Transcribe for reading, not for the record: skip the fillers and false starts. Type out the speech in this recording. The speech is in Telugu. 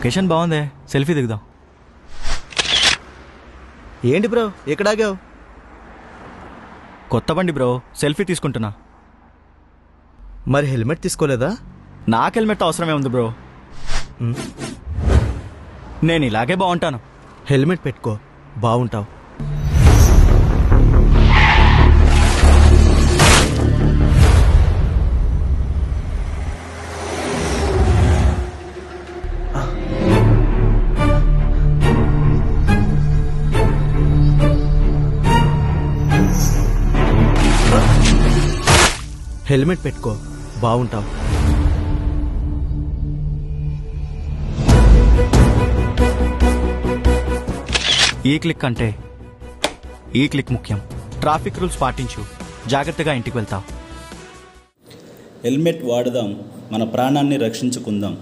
లొకేషన్ బాగుందే, సెల్ఫీ దిగుదాం. ఏంటి బ్రో ఎక్కడ ఆగావు? కొత్త బండి బ్రో, సెల్ఫీ తీసుకుంటున్నా. మరి హెల్మెట్ తీసుకోలేదా? నాకు హెల్మెట్ అవసరమే ఉంది బ్రో. నేను ఇలాగే బాగుంటాను. హెల్మెట్ పెట్టుకో, బాగుంటావు. హెల్మెట్ పెట్టుకో, బాగుంటావు. ఈ క్లిక్ అంటే ఈ క్లిక్ ముఖ్యం. ట్రాఫిక్ రూల్స్ పాటించు, జాగ్రత్తగా ఇంటికి వెళ్తావు. హెల్మెట్ వాడదాం, మన ప్రాణాన్ని రక్షించుకుందాం.